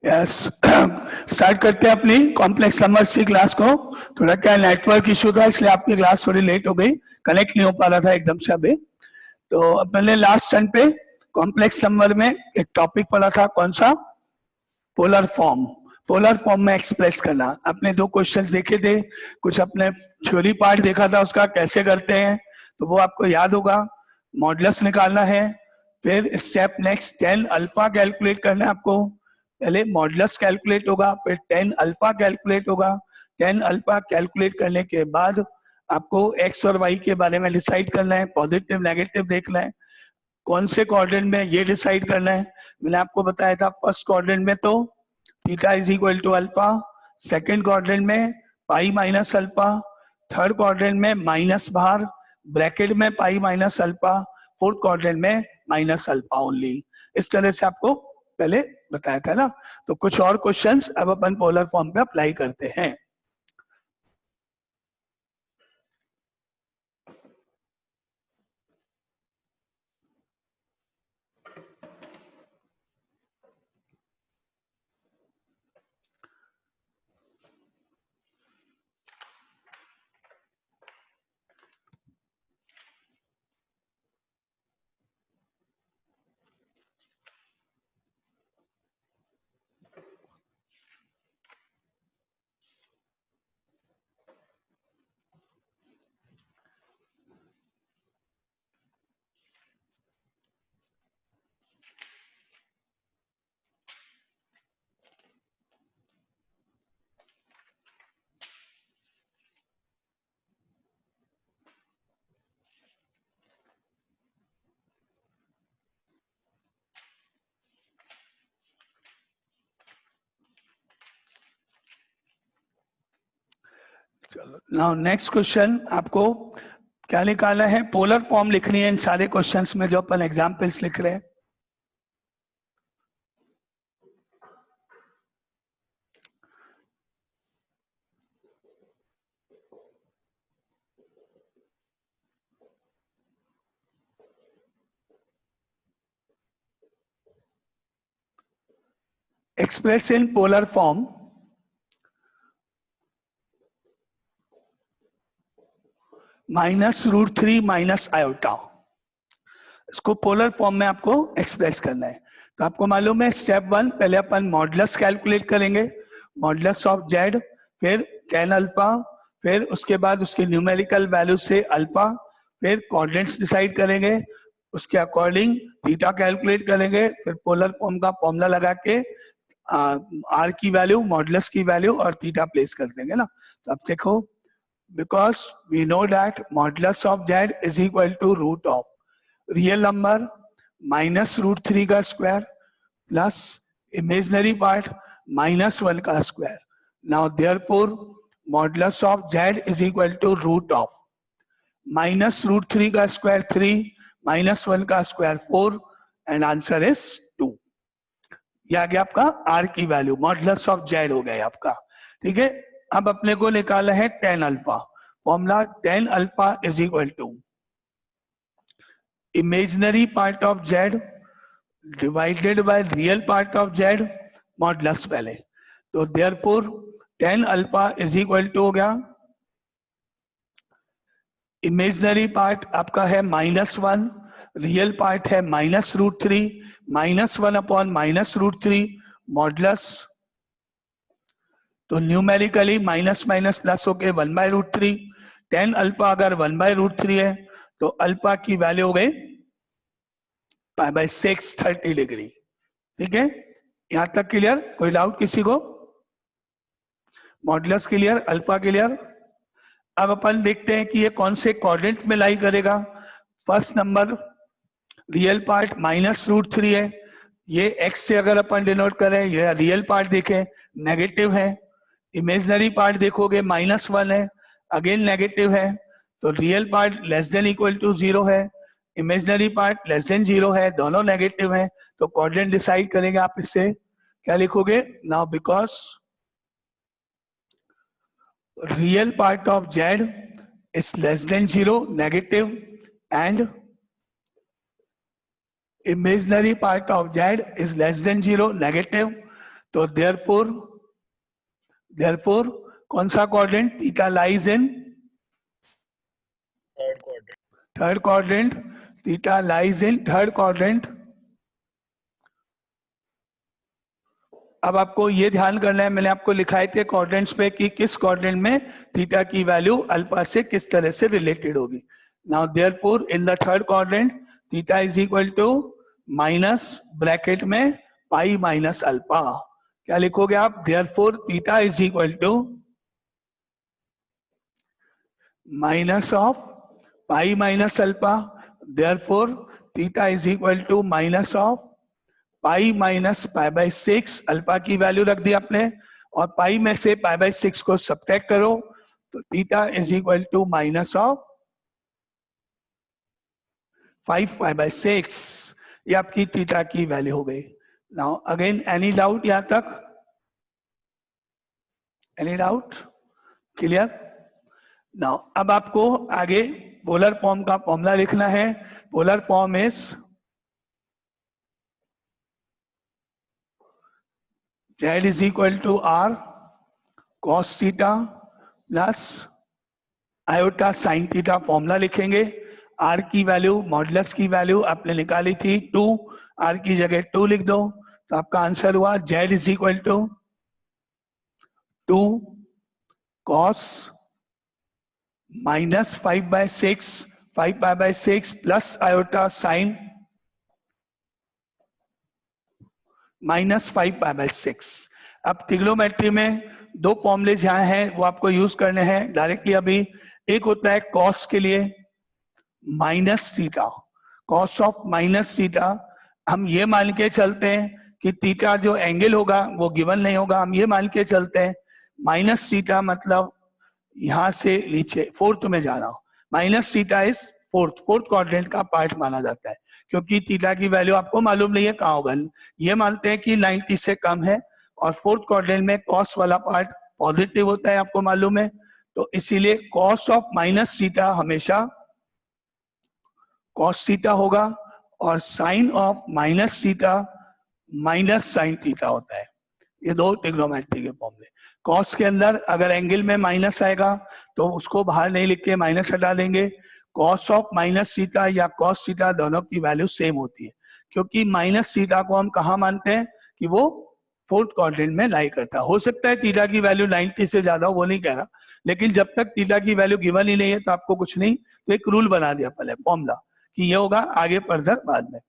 Yes start करते हैं अपनी कॉम्प्लेक्स नंबर सी क्लास को। थोड़ा क्या नेटवर्क इशू था इसलिए आपकी क्लास थोड़ी लेट हो गई, कनेक्ट नहीं हो पा रहा था एकदम से अभी। तो अपने लास्ट टर्न पे कॉम्प्लेक्स नंबर में एक टॉपिक पढ़ा था, कौन सा? Polar form. पोलर फॉर्म में एक्सप्रेस करना। अपने दो क्वेश्चंस देखे थे, कुछ अपने थ्योरी पार्ट देखा था उसका कैसे करते हैं, तो वो आपको याद होगा। मॉडुलस निकालना है, फिर step next tan alpha calculate करना है आपको। पहले मॉडुलस कैलकुलेट होगा, फिर टेन अल्फा कैलकुलेट होगा। टेन अल्फा कैलकुलेट करने के बाद आपको एक्स और वाई के बारे में डिसाइड करना है, पॉजिटिव नेगेटिव देखना है, कौन से क्वाड्रेंट में ये डिसाइड करना है। मैंने आपको बताया था फर्स्ट क्वाड्रेंट में तो theta is equal to alpha, second quadrant में pi minus alpha, third quadrant में माइनस बाहर ब्रैकेट में pi minus alpha, fourth quadrant में माइनस अल्फा ओनली। इस तरह से आपको पहले बताया था ना। तो कुछ और क्वेश्चंस अब अपन पोलर फॉर्म पे अप्लाई करते हैं। चलो नाउ नेक्स्ट क्वेश्चन आपको क्या निकालना है? पोलर फॉर्म लिखनी है इन सारे क्वेश्चंस में जो अपन एग्जाम्पल्स लिख रहे हैं। express in polar form -√3 minus iota. इसको पोलर फॉर्म में आपको एक्सप्रेस करना है। तो आपको मालूम है स्टेप वन, पहले अपन मॉडुलस कैलकुलेट करेंगे, मॉडुलस ऑफ जेड, फिर टेन अल्फा, फिर उसके बाद उसके न्यूमेरिकल वैल्यू से अल्फा, फिर कोऑर्डिनेट्स डिसाइड करेंगे, उसके अकॉर्डिंग थीटा कैलकुलेट करेंगे, फिर पोलर फॉर्म का फॉर्मूला लगा के आर की वैल्यू, मॉडुलस की वैल्यू और थीटा प्लेस कर देंगे ना। तो अब देखो, because we know that modulus of z is equal to root of real number minus √3 का स्क्वायर प्लस इमेजिनरी पार्ट -1 का square. Now therefore modulus of z is equal to root of -√3 का square 3, -1 का square 4 and answer is 2। ये आ गया आपका r की value, modulus of z हो गया आपका। ठीक है, अब अपने को निकाला है tan alpha. Formula tan alpha is equal to imaginary part of z divided by real part of z modulus पहले। तो therefore tan alpha is equal to हो गया, इमेजिनरी पार्ट आपका है -1, रियल पार्ट है -√3, -1 अपॉन -√3 मॉडुलस। तो numerically minus minus plus होके 1/√3। Tan alpha अगर 1/√3 है तो अल्फा की वैल्यू हो गई π/6 30 डिग्री। ठीक है, यहां तक क्लियर? कोई डाउट किसी को? Modulus clear, alpha clear. अब अपन देखते हैं कि ये कौन से क्वाड्रेंट में लाई करेगा। फर्स्ट नंबर रियल पार्ट -√3 है, ये x से अगर अपन डिनोट करें, ये रियल पार्ट देखें नेगेटिव है, इमेजिनरी पार्ट देखोगे -1 है, अगेन नेगेटिव है, तो real part less than equal to 0 है, इमेजिनरी पार्ट लेस देन 0 है, दोनों नेगेटिव है। तो क्वाड्रेंट डिसाइड करेंगे आप इससे, क्या लिखोगे? Now because real part of z is less than 0 negative and imaginary part of z is less than 0 negative, तो देयरफॉर कौन सा quadrant? Theta lies in third quadrant, theta lies in third quadrant. अब आपको ये ध्यान करना है, मैंने आपको लिखाए थे क्वाड्रेंट्स पे कि किस क्वाड्रेंट में थीटा की वैल्यू अल्फा से किस तरह से रिलेटेड होगी। Now therefore in the third quadrant theta is equal to minus bracket में पाई माइनस अल्फा। क्या लिखोगे आप? Therefore theta is equal to minus of pi minus alpha. Therefore theta is equal to minus of pi minus pi by 6। Alpha की value रख दी आपने और पाई में से पाई बाई 6 को सब्ट्रैक्ट करो तो theta is equal to minus of 5 pi by 6। ये आपकी थीटा की वैल्यू हो गई। नाउ अगेन एनी डाउट यहां तक? Any doubt? क्लियर? नाउ अब आपको आगे पोलर फॉर्म का फॉर्मूला लिखना है। Polar form is Z is equal to R cos theta plus iota sine theta. Formula लिखेंगे। R की वैल्यू मॉडुलस की वैल्यू आपने निकाली थी 2, R की जगह 2 लिख दो तो आपका आंसर हुआ Z is equal to 2 cos minus 5 by 6, 5 pi by 6 plus iota sine minus 5 pi by 6। अब ट्रिग्नोमेट्री में दो फॉर्मूलेज यहाँ हैं, वो आपको यूज करने हैं डायरेक्टली अभी। एक होता है कॉस के लिए minus theta, cos of minus theta. हम ये मान के चलते हैं कि थीटा जो एंगल होगा वो गिवन नहीं होगा, हम ये मान के चलते हैं माइनस थीटा मतलब यहां से नीचे फोर्थ में जाना हो। Minus theta is fourth quadrant का पार्ट माना जाता है क्योंकि थीटा की वैल्यू आपको मालूम नहीं है कहाँ होगा। ये मानते हैं कि 90 से कम है और फोर्थ क्वाड्रेंट में कॉस वाला पार्ट पॉजिटिव होता है, आपको मालूम है। तो इसीलिए कॉस ऑफ माइनस थीटा हमेशा कॉस थीटा होगा और sine of minus theta minus sine theta होता है। ये दो ट्रिग्नोमेट्री के फॉर्मूले। कॉस के अंदर अगर एंगल में माइनस आएगा तो उसको बाहर नहीं लिख के माइनस हटा देंगे। कॉस ऑफ माइनस थीटा या कॉस थीटा दोनों की वैल्यू सेम होती है क्योंकि माइनस थीटा को हम कहा मानते हैं कि वो फोर्थ क्वाड्रेंट में लाई करता है। हो सकता है थीटा की वैल्यू 90 से ज्यादा हो, वो नहीं कह रहा, लेकिन जब तक थीटा की वैल्यू गिवन ही नहीं है तो आपको कुछ नहीं, तो एक रूल बना दिया पहले फॉर्मूला कि ये होगा, आगे फर्दर बाद में।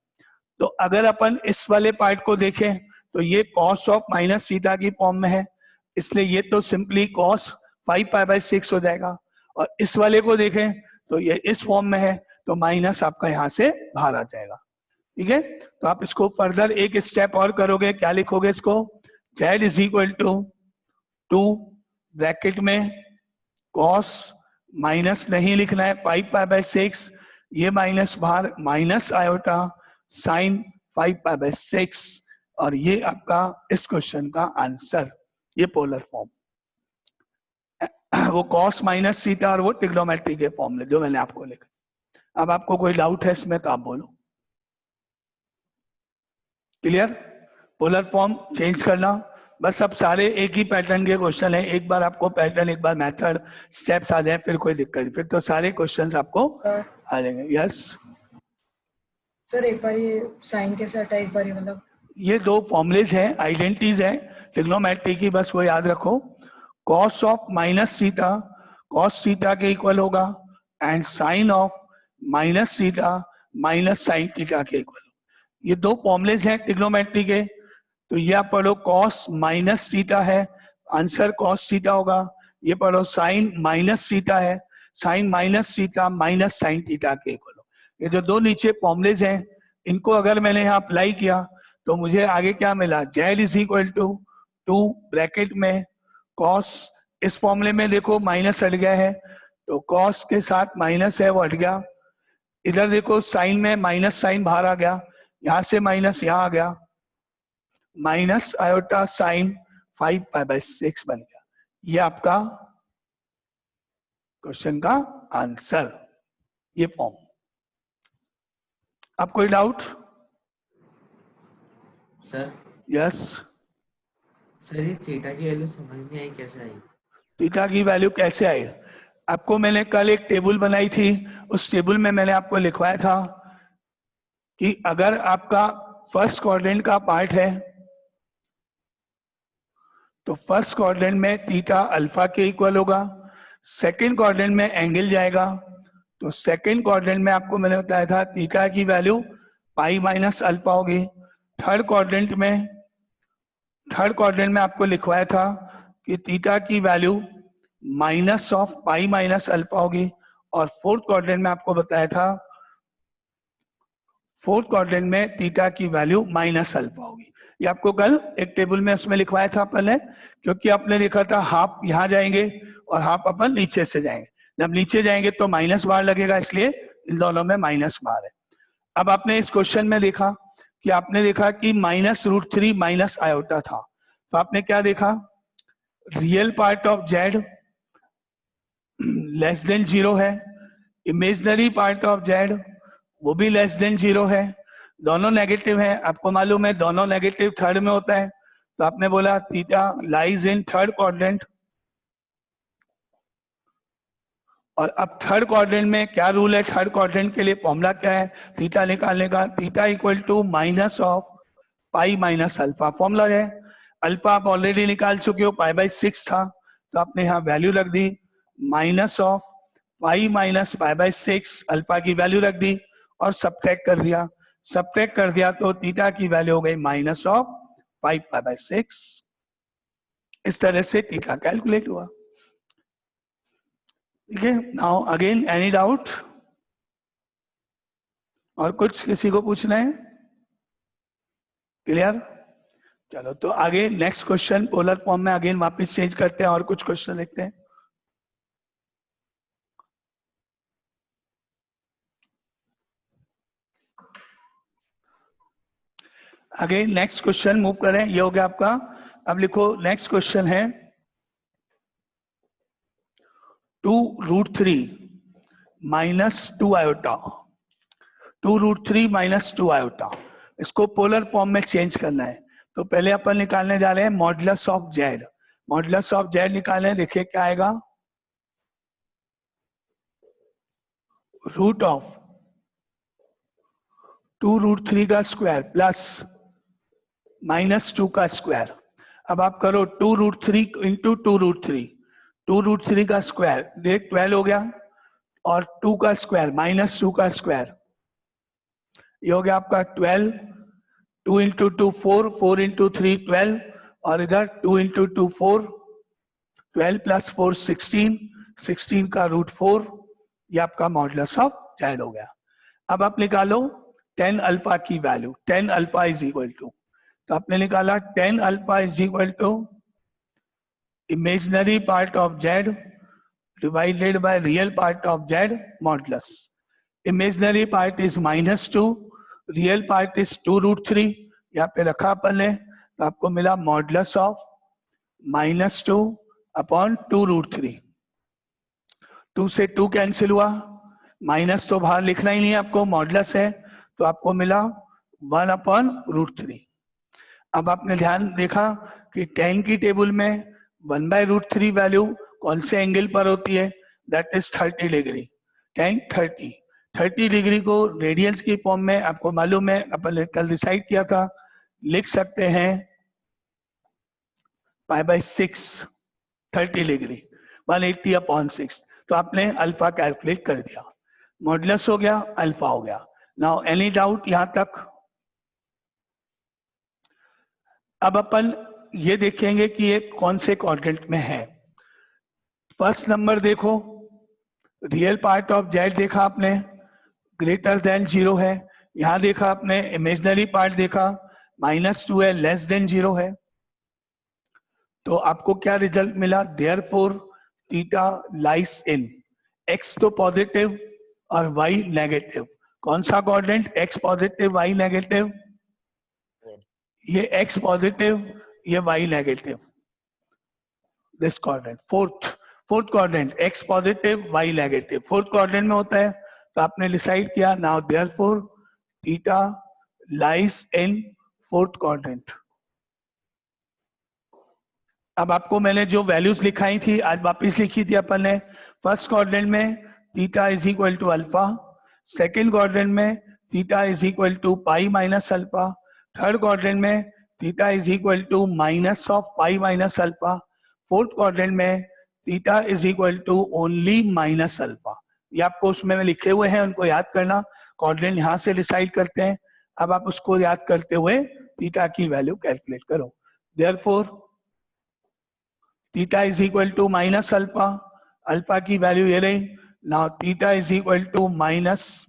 तो अगर अपन इस वाले पार्ट को देखें तो ये कॉस ऑफ माइनस थीटा की फॉर्म में है, इसलिए ये तो सिंपली कॉस 5 पाई बाय 6 हो जाएगा। और इस वाले को देखें तो ये इस फॉर्म में है तो माइनस आपका यहां से बाहर आ जाएगा। ठीक है, तो आप इसको फर्दर एक स्टेप और करोगे। क्या लिखोगे इसको? Z is equal to 2 bracket में कॉस माइनस नहीं लिखना है 5 पाई बाय 6, ये माइनस बाहर minus iota sign 5 pi by 6 और ये आपका इस क्वेश्चन का आंसर। ये पोलर फॉर्म वो कॉस माइनस थीटा और वो ट्रिग्नोमेट्री के फॉर्मूले जो मैंने आपको लिखा। अब आपको कोई डाउट है इसमें तो आप बोलो। क्लियर? पोलर फॉर्म चेंज करना बस। अब सारे एक ही पैटर्न के क्वेश्चन है, एक बार आपको पैटर्न, एक बार मेथड, स्टेप्स आ जाए फिर कोई दिक्कत नहीं, फिर तो सारे क्वेश्चंस आपको आ जाएंगे। यस सर, एक बार ये साइन कैसे हटा, एक बार ये मतलब ये दो फॉर्मुलेज हैं, आइडेंटिटीज हैं ट्रिग्नोमेट्री की, बस वो याद रखो। Cos of minus theta cos theta के इक्वल होगा and sine of minus theta minus sine theta के इक्वल। ये दो फॉर्मुलेज हैं ट्रिग्नोमेट्री के। तो ये आप पढ़ो कॉस माइनस थीटा है, आंसर कॉस थीटा होगा। ये पढ़ो साइन माइनस थीटा है, sine minus theta minus sine theta के इक्वल। ये जो दो नीचे फॉर्मुलेज हैं इनको अगर मैंने यहाँ अप्लाई किया तो मुझे आगे क्या मिला? Z is equal to 2 bracket में कॉस, इस फॉर्मूले में देखो माइनस हट गया है तो कॉस के साथ माइनस है वो हट गया। इधर देखो साइन में माइनस साइन बाहर आ गया, यहां से माइनस यहां आ गया, minus iota sign 5 pi by 6 बन गया। ये आपका क्वेश्चन का आंसर, ये फॉर्म। अब कोई डाउट? सर यस सर ये थीटा की वैल्यू समझ नहीं आई, कैसे आई? थीटा की वैल्यू कैसे आई? आपको मैंने कल एक टेबल बनाई थी, उस टेबल में मैंने आपको लिखवाया था कि अगर आपका फर्स्ट क्वाड्रेंट का पार्ट है तो फर्स्ट क्वाड्रेंट में थीटा अल्फा के इक्वल होगा, सेकंड क्वाड्रेंट में एंगल जाएगा तो सेकंड क्वाड्रेंट में आपको मैंने बताया था थीटा की वैल्यू पाई माइनस अल्फा होगी। थर्ड क्वाड्रेंट में आपको लिखवाया था कि थीटा की value minus of pi minus alpha होगी, और फोर्थ क्वाड्रेंट में आपको बताया था फोर्थ क्वाड्रेंट में थीटा की वैल्यू माइनस अल्फा होगी। ये आपको कल एक टेबल में उसमें लिखवाया था पहले, क्योंकि आपने देखा था हाफ यहां जाएंगे और हाफ अपन नीचे से जाएंगे, जब नीचे जाएंगे तो माइनस बार लगेगा, इसलिए इन दोनों में माइनस बार है। अब आपने इस क्वेश्चन में देखा कि आपने देखा कि -√3 माइनस आयोटा था, तो आपने क्या देखा, real part of Z less than 0 है, इमेजनरी पार्ट ऑफ जेड वो भी लेस देन 0 है, दोनों नेगेटिव है। आपको मालूम है दोनों नेगेटिव थर्ड में होता है, तो आपने बोला theta lies in third quadrant. और अब थर्ड क्वाड्रेंट में क्या रूल है, थर्ड क्वाड्रेंट के लिए फॉर्मूला क्या है थीटा निकालने का, theta equal to minus of pi minus alpha. Formula है, अल्फा आप ऑलरेडी निकाल चुके हो, पाई/6 था, तो आपने यहाँ वैल्यू रख दी माइनस ऑफ पाई माइनस पाई/6, अल्फा की वैल्यू रख दी और सब्ट्रैक्ट कर दिया तो थीटा की वैल्यू हो गई माइनस ऑफ पाई/6। इस तरह से थीटा कैलकुलेट हुआ। ठीक है, नाउ अगेन एनी डाउट? और कुछ किसी को पूछना है? क्लियर? चलो तो आगे नेक्स्ट क्वेश्चन पोलर फॉर्म में अगेन वापस चेंज करते हैं और कुछ क्वेश्चन देखते हैं। अगेन नेक्स्ट क्वेश्चन मूव करें, ये हो गया आपका। अब लिखो नेक्स्ट क्वेश्चन है 2√3 माइनस 2 आयोटा, 2√3 माइनस 2 आयोटा, इसको पोलर फॉर्म में चेंज करना है। तो पहले अपन निकालने जा रहे हैं modulus of Z. Modulus of Z निकालें, देखिए क्या आएगा, रूट ऑफ 2√3 का स्क्वायर प्लस -2 का स्क्वायर। अब आप करो 2√3 इंटू 2√3, 2√3 का स्क्वायर देख 12 हो गया, और 2 का स्क्वायर -2 का स्क्वायर, ये हो गया आपका 12, 2 इंटू 2 4, 4 इंटू 3 12, और इधर 2 इंटू 2 4, 12 प्लस 4 16, 16 का √4, ये आपका मॉडुलस ऑफ जेड हो गया। अब आप निकालो 10 अल्फा की value, 10 alpha is equal to, तो आपने निकाला 10 alpha is equal to imaginary part of Z divided by real part of Z modulus. Imaginary part is -2, real part is 2√3, यहाँ पे रखा अपन ने, तो आपको मिला मॉडुलस ऑफ -2 अपॉन 2√3। 2 से 2 कैंसिल हुआ, माइनस तो बाहर लिखना ही नहीं है आपको, मॉडुलस है, तो आपको मिला 1 अपॉन √3। अब आपने ध्यान देखा कि 10 की टेबल में 1/√3 वैल्यू कौन से एंगल पर होती है, दैट इज 30 डिग्री। 10 30 डिग्री को रेडियंस की फॉर्म में आपको मालूम है, अपन ने कल डिसाइड किया था, लिख सकते हैं पाई/6, 30 डिग्री 180 अपॉन 6। तो आपने अल्फा कैलकुलेट कर दिया, मॉडुलस हो गया, अल्फा हो गया। नाउ एनी डाउट यहां तक? अब अपन ये देखेंगे कि ये कौन से क्वाड्रेंट में है। फर्स्ट नंबर देखो, रियल पार्ट ऑफ जेड देखा आपने, ग्रेटर देन 0 है। यहां देखा आपने इमेजिनरी पार्ट देखा, -2 है, लेस देन 0 है। तो आपको क्या रिजल्ट मिला, therefore theta lies in, X तो पॉजिटिव और वाई नेगेटिव। कौन सा quadrant, X positive Y negative? ये एक्स पॉजिटिव, ये Y negative, this quadrant. Fourth quadrant X positive Y negative, fourth quadrant में होता है। तो आपने डिसाइड किया, now therefore theta lies in fourth quadrant. अब आपको मैंने जो वैल्यूज लिखाई थी आज वापिस लिखी थी अपन ने। फर्स्ट क्वाड्रेंट में theta is equal to alpha, second quadrant में theta is equal to pi minus alpha, third quadrant में theta is equal to minus of pi minus alpha, fourth quadrant में theta is equal to only minus alpha. ये आपको उसमें लिखे हुए हैं, उनको याद करना। क्वाड्रेंट यहां से डिसाइड करते हैं। अब आप उसको याद करते हुए थीटा की वैल्यू कैलकुलेट करो। Therefore theta is equal to minus alpha, alpha की वैल्यू ये रही। Now theta is equal to minus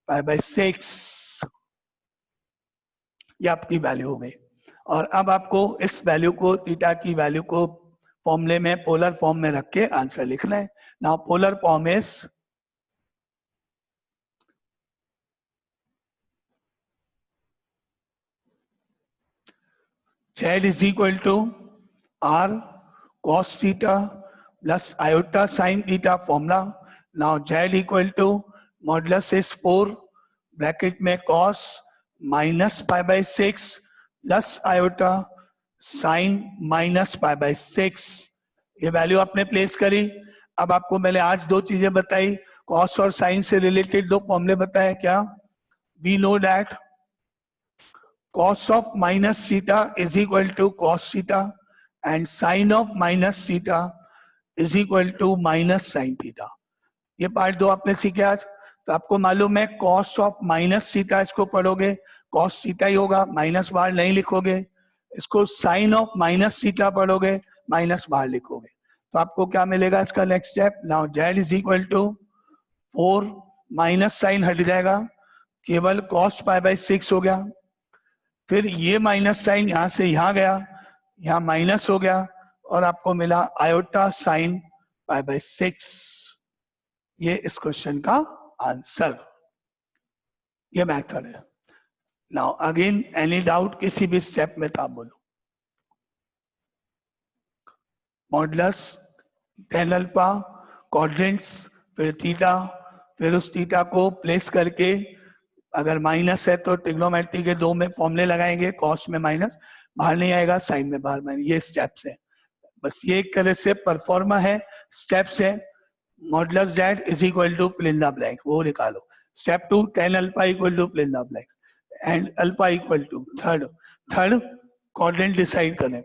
pi by 6, ये आपकी वैल्यू हो गई। और अब आपको इस वैल्यू को, थीटा की वैल्यू को फॉर्मूले में पोलर फॉर्म में रख के आंसर लिखना है। Now polar form is z is equal to r cos theta plus iota sin theta formula. Now z equal to modulus is 4 bracket में cos minus pi by 6 plus iota sin minus pi by 6, ये value आपने place करी। अब आपको मैंने आज दो चीजें बताई, cos और sin से रिलेटेड दो फॉर्मूले बताए। क्या? we know that cos of minus theta is equal to cos theta and sin of minus theta is equal to minus sin theta। ये पार्ट दो आपने सीखे आज। तो आपको मालूम है cos of minus theta, इसको पढ़ोगे cos theta ही होगा, माइनस बाहर नहीं लिखोगे। इसको sin of minus theta पढ़ोगे, माइनस बाहर लिखोगे। तो आपको क्या मिलेगा इसका next step? Now z is equal to 4 minus sine हट जाएगा, केवल cos पाई बाई 6 हो गया। फिर ये माइनस साइन यहां से यहां गया, यहां माइनस हो गया और आपको मिला आयोटा साइन पाई बाई 6। ये इस क्वेश्चन का आंसर, ये मेथड है। नाउ अगेन एनी डाउट किसी भी स्टेप में था बोलो। मॉडुलस, टेन अल्फा, क्वाड्रेंट्स, फिर थीटा, फिर उस थीटा को प्लेस करके अगर माइनस है तो ट्रिग्नोमेट्री के दो में फॉर्मूले लगाएंगे, कॉस में माइनस बाहर नहीं आएगा, साइन में बाहर माइनस, ये स्टेप्स है। बस ये एक तरह से परफॉर्मा है, स्टेप्स है। Modulus Z is equal to fill in the blank, वो निकालो। Step 2 tan alpha equal to fill in the blank and alpha equal to third quadrant decide करें।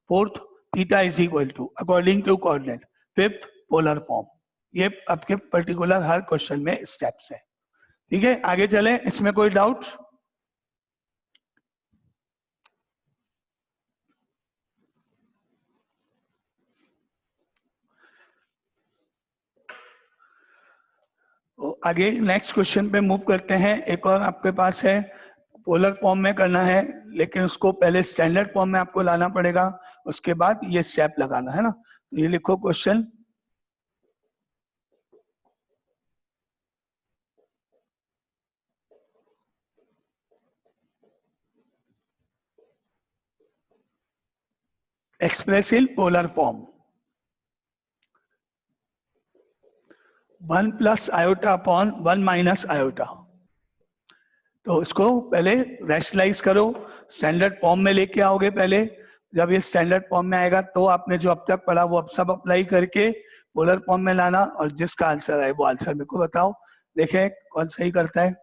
Fourth theta is equal to according to quadrant. Fifth polar form. ये आपके particular हर question में steps है। ठीक है, आगे चलें। इसमें कोई डाउट? आगे नेक्स्ट क्वेश्चन पे मूव करते हैं। एक और आपके पास है, पोलर फॉर्म में करना है, लेकिन उसको पहले स्टैंडर्ड फॉर्म में आपको लाना पड़ेगा, उसके बाद ये स्टेप लगाना है ना। तो ये लिखो question, express in polar form 1 plus iota upon 1 minus iota. तो इसको पहले रैशनलाइज करो, स्टैंडर्ड फॉर्म में लेके आओगे पहले। जब ये स्टैंडर्ड फॉर्म में आएगा तो आपने जो अब तक पढ़ा वो अब सब अप्लाई करके पोलर फॉर्म में लाना, और जिसका आंसर आए वो आंसर मेरे को बताओ, देखें कौन सही करता है।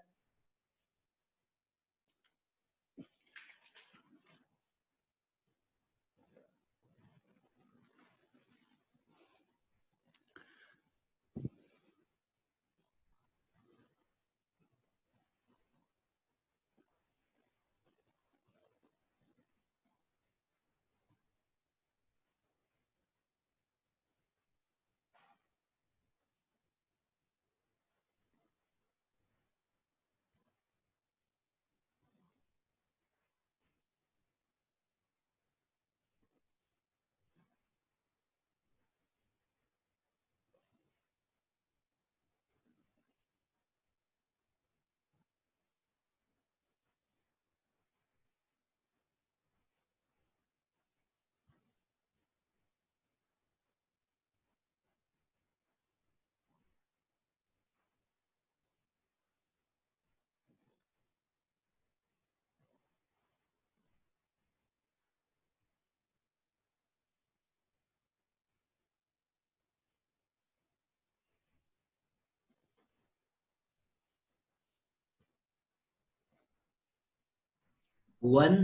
1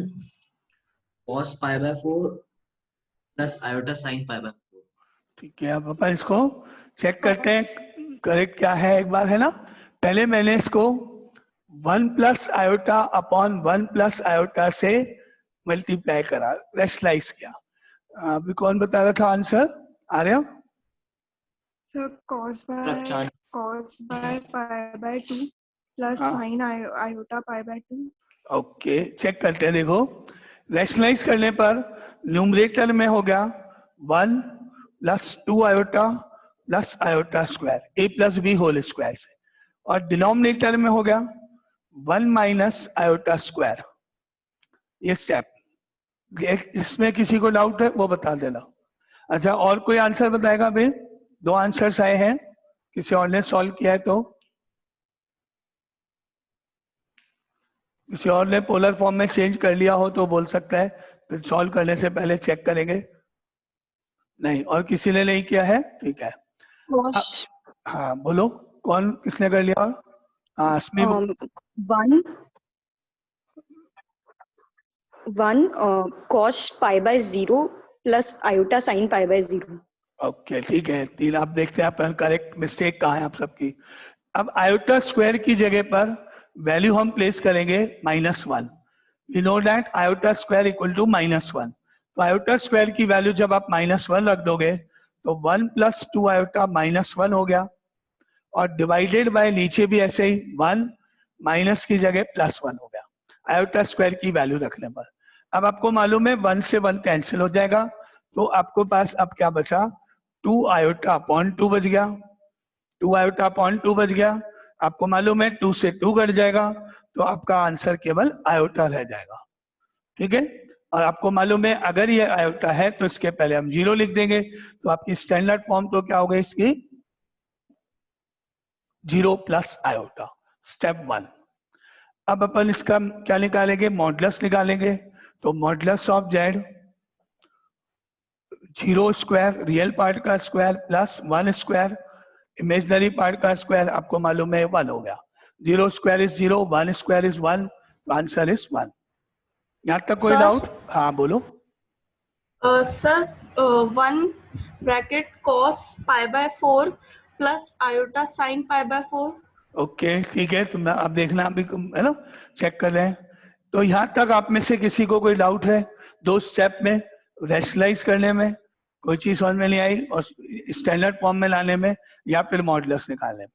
cos pi by 4 plus iota sin pi by 4. ठीक है, अब अपन इसको चेक करते हैं करेक्ट क्या है एक बार, है ना। पहले मैंने इसको 1 plus iota upon 1 plus iota से मल्टीप्लाई करा, रेशनलाइज किया। अभी कौन बता रहा था answer? Arya? So cos by Rachan. pi by 2 plus हाँ। sin iota pi by 2. Okay, check करते हैं। देखो, रैशनलाइज करने पर न्यूमरेटर में हो गया 1 plus 2 iota plus iota square A plus B whole square से, और डिनोमिनेटर में हो गया 1 माइनस आयोटा स्क्वायर। ये स्टेप, इसमें किसी को डाउट है वो बता देना। अच्छा, और कोई आंसर बताएगा भाई? 2 आंसर्स आए हैं, किसी और ने सॉल्व किया है तो? किसी और ने पोलर फॉर्म में चेंज कर लिया हो तो बोल सकता है, फिर सॉल्व करने से पहले चेक करेंगे। नहीं, और किसी ने नहीं किया है? ठीक है। हाँ बोलो, कौन किसने कर लिया? और हाँ, अस्मी। 1 cos pi by 0 plus iota sin pi by 0. Okay, ठीक है। 3 आप देखते हैं आप करेक्ट मिस्टेक कहाँ है आप सबकी। अब आयोटा स्क्वायर की जगह पर वैल्यू हम प्लेस करेंगे -1। You know that iota square equal to -1। तो आयोटा स्क्वायर की वैल्यू जब आप -1 रख दोगे तो 1 प्लस 2 आयोटा -1 हो गया, और डिवाइडेड बाय नीचे भी ऐसे ही 1 माइनस की जगह +1 हो गया आयोटा स्क्वायर की वैल्यू रखने पर। अब आपको मालूम है 1 से 1 कैंसिल हो जाएगा, तो आपको पास अब क्या बचा? 2 आयोटा अपॉन 2 बच गया। 2 आयोटा अपॉन 2 बच गया। आपको मालूम है 2 से 2 कट जाएगा, तो आपका आंसर केवल आयोटा रह जाएगा। ठीक है, और आपको मालूम है अगर ये आयोटा है तो इसके पहले हम 0 लिख देंगे, तो आपकी स्टैंडर्ड फॉर्म तो क्या होगा इसकी? 0 प्लस आयोटा, स्टेप 1। अब अपन इसका क्या निकालेंगे? मॉडुलस निकालेंगे। तो modulus of Z 0 square real part का square plus 1 square imaginary part का स्क्वायर, आपको मालूम है 1 हो गया। 0 square is 0, 1 square is 1, answer is 1। यहाँ तक कोई डाउट? हाँ बोलो। Sir 1 bracket cos pi by 4 plus iota sin pi by 4। Okay, ठीक है। तुम आप देखना अभी, है ना, चेक कर रहे हैं। तो यहाँ तक आप में से किसी को कोई डाउट है? 2 स्टेप में रैशनलाइज करने में कोई चीज समझ में नहीं आई, और स्टैंडर्ड फॉर्म में लाने में, या फिर मॉडुलस निकालने में।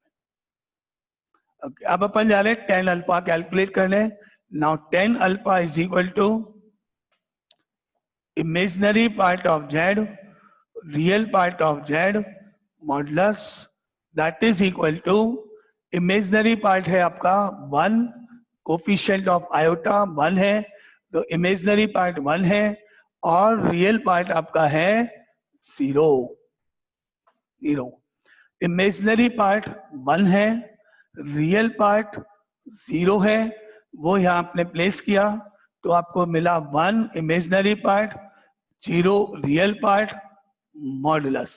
ओके, अब अपन जा रहे हैं 10 अल्फा कैलकुलेट करने। Now 10 alpha is equal to imaginary part of Z real part of Z modulus, that is equal to imaginary part है आपका 1, कोफिशिएंट ऑफ आयोटा 1 है, तो इमेजिनरी पार्ट 1 है, और रियल पार्ट आपका है 0। इमेजिनरी पार्ट 1 है, रियल पार्ट 0 है, वो यहाँ आपने प्लेस किया, तो आपको मिला 1 imaginary part, 0 real part, modulus.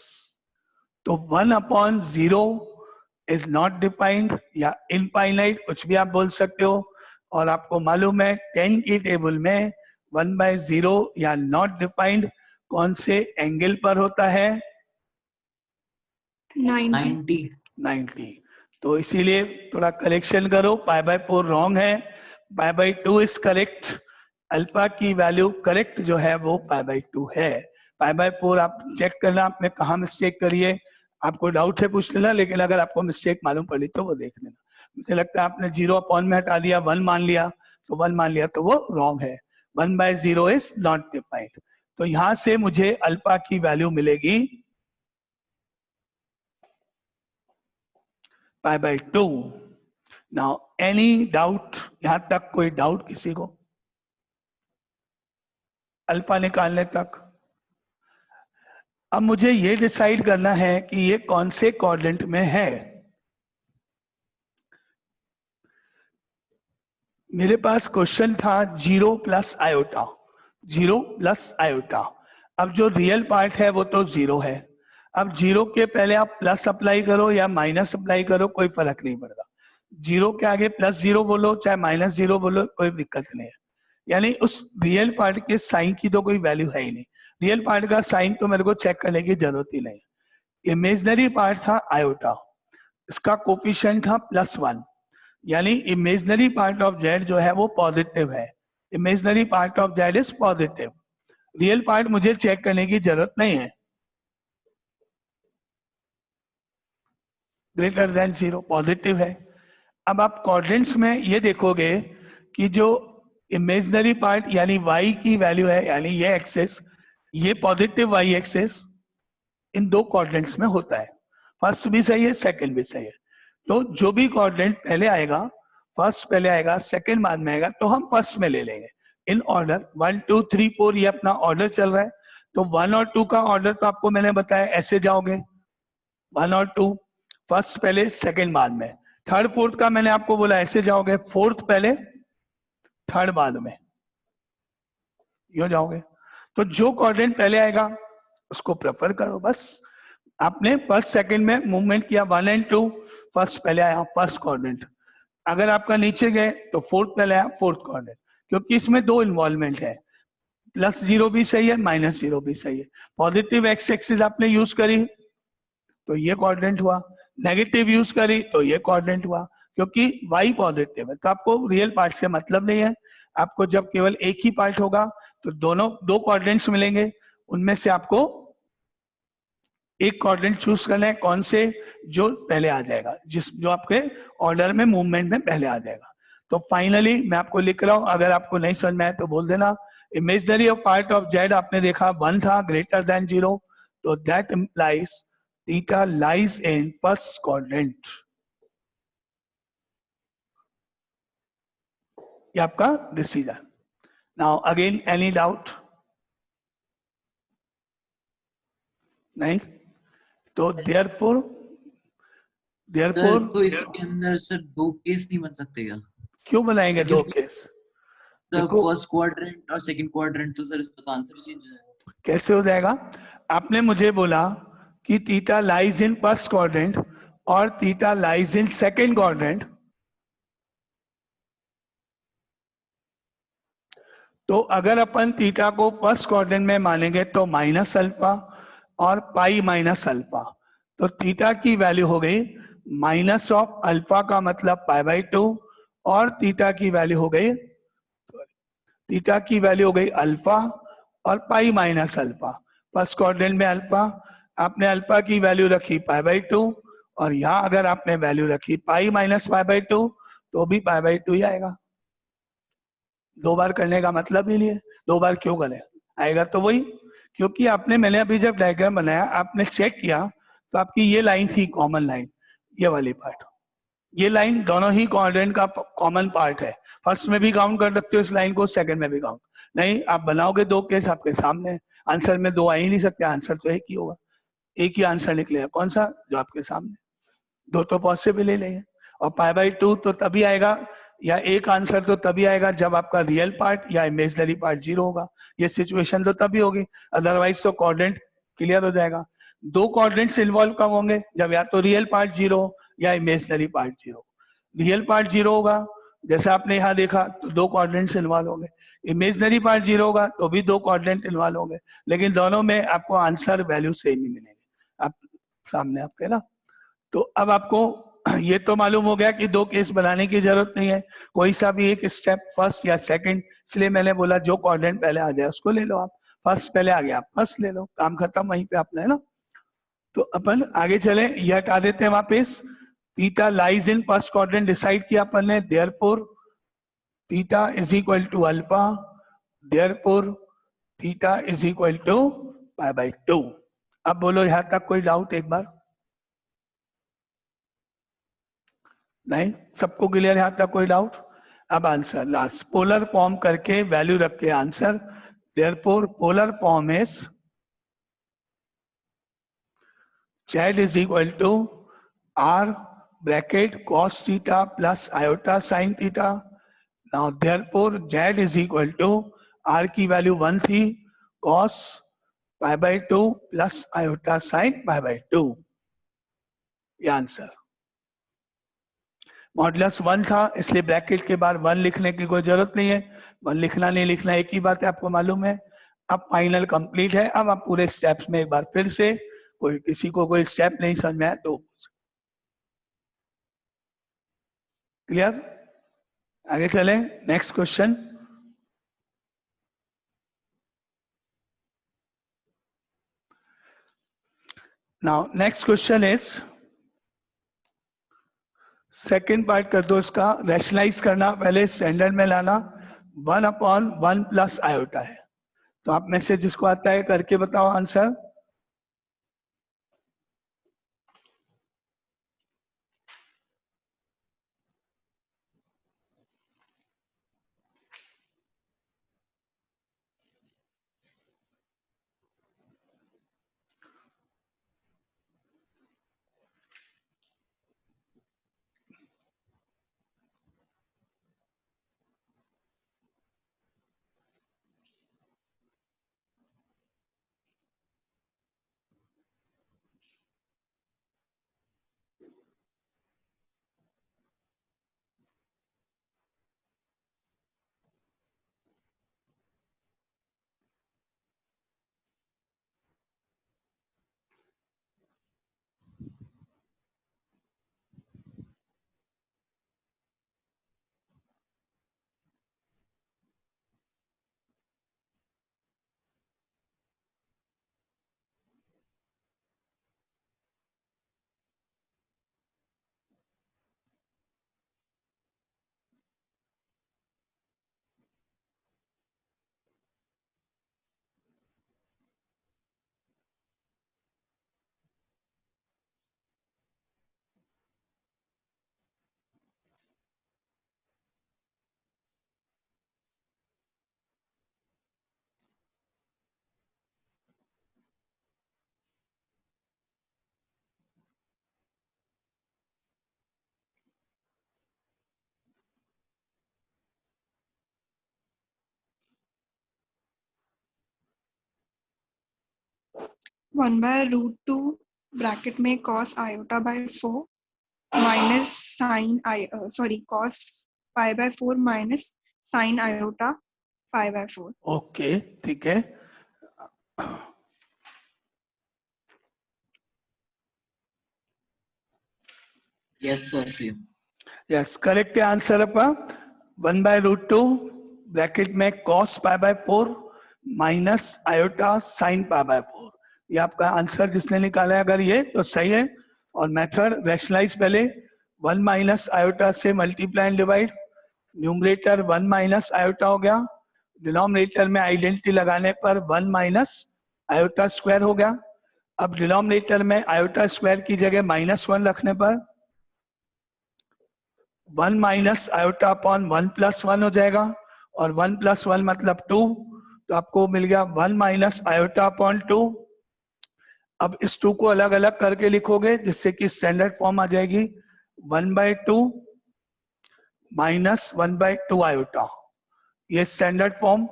तो 1/0 इज नॉट डिफाइंड या इनफाइनाइट, कुछ भी आप बोल सकते हो। और आपको मालूम है 10 की टेबल में 1/0 या नॉट डिफाइंड कौन से एंगल पर होता है? 90। तो इसीलिए थोड़ा करेक्शन करो, π/4 रॉन्ग है, π/2 इज करेक्ट। अल्फा की वैल्यू करेक्ट जो है वो π/2 है। π/4 आप चेक करना आपने कहाँ मिस्टेक करी है। आपको डाउट है पूछ लेना, लेकिन अगर आपको मिस्टेक मालूम पड़ी तो वो देख लेना। मुझे लगता है आपने 0 अपॉन में हटा दिया, 1 मान लिया, तो 1 मान लिया तो वो रॉन्ग है। 1/0 इज नॉट डिफाइंड। तो यहां से मुझे अल्फा की वैल्यू मिलेगी π/2। Now any doubt? यहां तक कोई डाउट किसी को अल्फा निकालने तक? अब मुझे ये डिसाइड करना है कि ये कौन से क्वाड्रेंट में है। मेरे पास क्वेश्चन था 0 प्लस आयोटा, 0 प्लस आयोटा। अब जो रियल पार्ट है वो तो 0 है। अब 0 के पहले आप प्लस अप्लाई करो या माइनस अप्लाई करो, कोई फर्क नहीं पड़ता। 0 के आगे +0 बोलो चाहे -0 बोलो, कोई दिक्कत नहीं है। यानी उस रियल पार्ट के साइन की तो कोई वैल्यू है ही नहीं, रियल पार्ट का साइन तो मेरे को चेक करने की जरूरत ही नहीं। इमेजनरी पार्ट था आयोटा, इसका कोफिशिएंट था +1, यानी इमेजनरी पार्ट ऑफ जेड जो है वो पॉजिटिव है, imaginary part of Z is positive. Real part मुझे चेक करने की जरूरत नहीं है, ग्रेटर देन 0 पॉजिटिव है। अब आप क्वाड्रेंट्स में ये देखोगे कि जो इमेजनरी पार्ट यानी y की वैल्यू है, यानी ये एक्सेस, ये पॉजिटिव y एक्सेस इन दो क्वाड्रेंट्स में होता है, फर्स्ट भी सही है सेकंड भी सही है। तो जो भी क्वाड्रेंट पहले आएगा, फर्स्ट पहले आएगा सेकंड बाद में आएगा, तो हम फर्स्ट में ले लेंगे इन ऑर्डर 1 2 3 4, ये अपना ऑर्डर चल रहा है। तो 1 और 2 का ऑर्डर तो आपको मैंने बताया, ऐसे जाओगे 1 और 2, फर्स्ट पहले सेकंड बाद में। थर्ड फोर्थ का मैंने आपको बोला ऐसे जाओगे, फोर्थ पहले थर्ड बाद में, यो जाओगे। तो जो क्वाड्रेंट पहले आएगा उसको प्रेफर करो, बस। आपने फर्स्ट सेकंड में मूवमेंट किया 1 और 2, फर्स्ट पहले आया फर्स्ट क्वाड्रेंट। अगर आपका नीचे गए तो फोर्थ पहले आया फोर्थ क्वाड्रेंट, क्योंकि इसमें दो इन्वॉल्वमेंट है, +0 भी सही है -0 भी सही है। पॉजिटिव एक्स एक्सिस आपने यूज करी तो ये क्वाड्रेंट हुआ, नेगेटिव यूज करी तो ये क्वाड्रेंट हुआ, क्योंकि y पॉजिटिव है। तो आपको रियल पार्ट से मतलब नहीं है, आपको जब केवल एक ही पार्ट होगा तो दोनों दो क्वाड्रेंट्स मिलेंगे, उनमें से आपको एक क्वाड्रेंट चूज करना है, कौन से, जो पहले आ जाएगा, जो आपके ऑर्डर में मूवमेंट में पहले आ जाएगा। तो फाइनली मैं आपको लिख रहा हूं, अगर आपको नहीं समझ में आए तो बोल देना। Imaginary of part of Z आपने देखा 1 था, ग्रेटर देन 0, तो that implies theta lies in first quadrant. ये आपका decision. Now again any doubt? नहीं? तो देयरफॉर सर, तो इसके अंदर सर दो केस नहीं बन सकते क्या? क्यों बनाएंगे दो केस? सर देखो, फर्स्ट क्वाड्रेंट और सेकंड क्वाड्रेंट, तो सर इसका आंसर चेंज हो जाएगा। कैसे हो जाएगा? आपने मुझे बोला कि theta lies in first quadrant और theta lies in second quadrant, तो अगर अपन थीटा को फर्स्ट क्वाड्रेंट में मानेंगे तो -α और पाई -α, तो थीटा की वैल्यू हो गई -α का मतलब π/2, और थीटा की वैल्यू हो गई अल्फा और पाई -α। फर्स्ट क्वाड्रेंट में अल्फा, आपने अल्फा की वैल्यू रखी π/2, और यहां अगर आपने वैल्यू रखी पाई -π/2 तो भी π/2 ही आएगा। दो बार करने का मतलब ही नहीं है, दो बार क्यों करें, आएगा तो वही। क्योंकि मैंने अभी जब डायग्राम बनाया, आपने चेक किया तो आपकी ये लाइन थी कॉमन लाइन, ये वाली पार्ट, ये लाइन दोनों ही क्वाड्रेंट का कॉमन पार्ट है। फर्स्ट में भी काउंट कर सकते हो इस लाइन को, सेकंड में भी काउंट नहीं। आप बनाओगे दो केस आपके सामने, आंसर में दो आ ही नहीं सकते, आंसर तो एक ही होगा, एक ही आंसर निकलेगा। कौन सा? जो आपके सामने, दो तो पॉसिबल ही नहीं है। और π/2 तो तभी आएगा, या एक आंसर तो तभी आएगा जब आपका रियल पार्ट या इमेजनरी पार्ट 0 होगा। ये सिचुएशन तो तभी होगी, अदरवाइज तो क्वाड्रेंट क्लियर हो जाएगा। दो क्वाड्रेंट्स इन्वॉल्व कब होंगे? जब या तो रियल पार्ट 0 या इमेजनरी पार्ट 0। रियल पार्ट 0 होगा, जैसे आपने यहाँ देखा, तो दो क्वाड्रेंट्स इन्वॉल्व होंगे। इमेजनरी पार्ट 0 होगा तो भी दो क्वाड्रेंट इन्वॉल्व होंगे, लेकिन दोनों में आपको आंसर वैल्यू सेम ही मिलेंगे आप सामने आपके ना। तो अब आपको ये तो मालूम हो गया कि दो केस बनाने की जरूरत नहीं है, कोई सा भी एक स्टेप, फर्स्ट या सेकंड। इसलिए मैंने बोला जो क्वाड्रेंट पहले आ जाए उसको ले लो आप। फर्स्ट पहले आ गया, आप फर्स्ट ले लो, काम खत्म वहीं पे अपना, है ना। तो अपन आगे चले, ये हटा देते हैं वापस। Theta lies in first quadrant decide किया अपन ने, therefore theta is equal to alpha, therefore theta is equal to π/2। अब बोलो यहां तक कोई डाउट? एक बार नहीं, सबको क्लियर यहां तक कोई डाउट? अब आंसर लास्ट, पोलर फॉर्म करके वैल्यू रख के answer. Therefore polar form is z is equal to r bracket cos theta plus iota sin theta. Now therefore z is equal to r की value 1 थी, cos π/2 plus iota sin π/2, ये answer. Modulus 1 था, इसलिए bracket के बाद 1 लिखने की कोई जरूरत नहीं है, 1 लिखना नहीं लिखना एक ही बात है, आपको मालूम है। अब फाइनल कंप्लीट है। अब आप पूरे स्टेप्स में एक बार फिर से, कोई किसी को कोई स्टेप नहीं समझ में आया तो क्लियर। आगे चलें, next question. Now next question is, second part कर दो इसका, रैशनलाइज करना, पहले स्टैंडर्ड में लाना। 1/1 प्लस आयोटा है, तो आप में से जिसको आता है करके बताओ answer. One by root two bracket में cos iota by 4 minus sine cos pi by 4 minus sine iota pi by 4। Okay, ठीक है। Yes, sir. Same. Yes, correct answer आपका 1/√2 ब्रैकेट में cos pi by 4 minus iota sine pi by 4। ये आपका answer जिसने निकाला है, अगर ये तो सही है। और मेथड रैशनलाइज, पहले 1 माइनस आयोटा से multiply and divide, numerator 1 minus iota हो गया, डिनोमिनेटर में आइडेंटिटी लगाने पर 1 माइनस आयोटा स्क्वायर हो गया। अब डिनोमिनेटर में आयोटा स्क्वायर की जगह -1 रखने पर 1 माइनस आयोटा अपॉन 1 प्लस 1 हो जाएगा, और 1 प्लस 1 मतलब 2, तो आपको मिल गया 1 माइनस आयोटा अपॉन 2। अब इस 2 को अलग अलग करके लिखोगे जिससे कि स्टैंडर्ड फॉर्म आ जाएगी 1/2 माइनस 1/2 आयोटा, ये स्टैंडर्ड फॉर्म।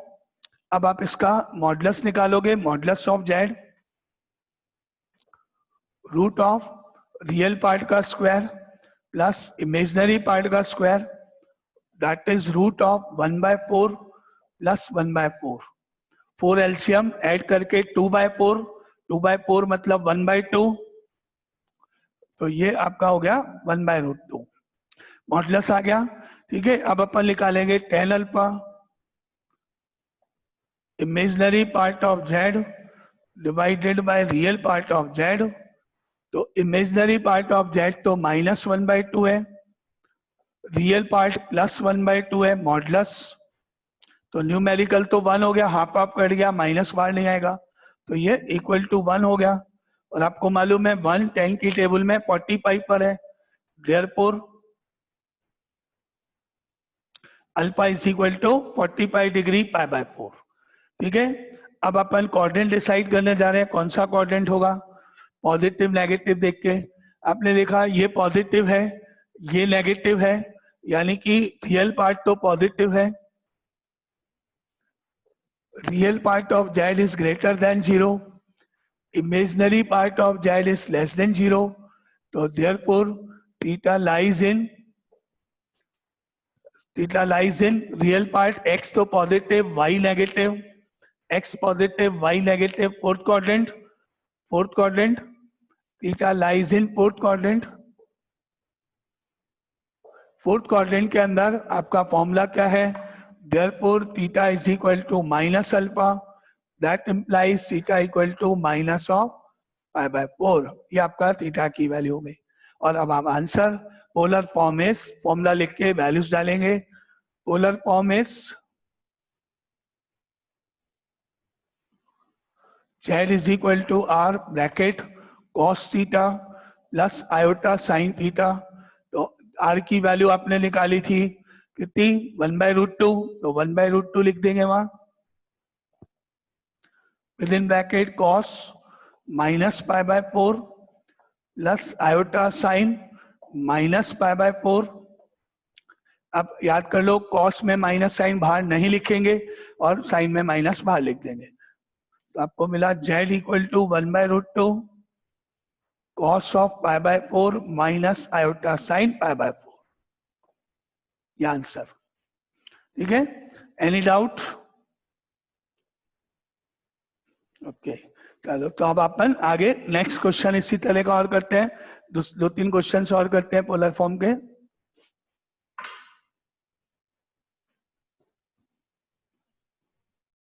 अब आप इसका मॉडुलस निकालोगे, modulus of Z, root of real part का स्क्वायर प्लस इमेजिनरी पार्ट का square, that is root of 1/4 plus 1/4। 4 LCM add करके 2/4, 2/4 मतलब 1/2, तो ये आपका हो गया 1/√2। मॉडुलस आ गया, ठीक है। अब अपन निकालेंगे tan alpha, imaginary part of z divided by real part of z। तो इमेजिनरी पार्ट ऑफ z तो -1/2 है, रियल पार्ट +1/2 है, मॉडुलस तो न्यूमेरिकल तो 1 हो गया, हाफ हाफ कट गया, माइनस बाहर नहीं आएगा, तो ये इक्वल टू 1 हो गया। और आपको मालूम है 1 10 की टेबल में 45 पर है, therefore alpha is equal to 45 degree π/4। ठीक है। अब अपन कोऑर्डिनेट डिसाइड करने जा रहे हैं, कौन सा कोऑर्डिनेट होगा, पॉजिटिव नेगेटिव देख के। आपने देखा ये पॉजिटिव है, ये नेगेटिव है, यानी कि रियल पार्ट तो पॉजिटिव है, real part of z is greater than 0, imaginary part of z is less than 0, तो therefore theta lies in theta lies in real part, X तो positive Y negative, X positive Y negative, fourth quadrant theta lies in fourth quadrant के अंदर आपका formula क्या है, therefore theta is equal to minus alpha, that implies theta equal to minus of pi by 4, ये आपका theta की value हो गई। और अब आप answer polar form is, formula लिख के वैल्यूज डालेंगे, polar form is Z is equal to R bracket cos theta plus iota sine theta. तो R की वैल्यू आपने निकाली थी कितनी, 1/√2, तो 1/√2 लिख देंगे वहां, with in bracket cos minus pi by 4 plus iota sine minus pi by 4। अब याद कर लो, cos में माइनस साइन बाहर नहीं लिखेंगे और साइन में माइनस बाहर लिख देंगे। तो आपको मिला Z equal to 1/√2 cos of pi by 4 minus iota sine pi by 4, ये आंसर। ठीक है, एनी डाउट? ओके, चलो तो अब अपन आगे नेक्स्ट क्वेश्चन इसी तरह का और करते हैं, 2-3 क्वेश्चन और करते हैं पोलर फॉर्म के।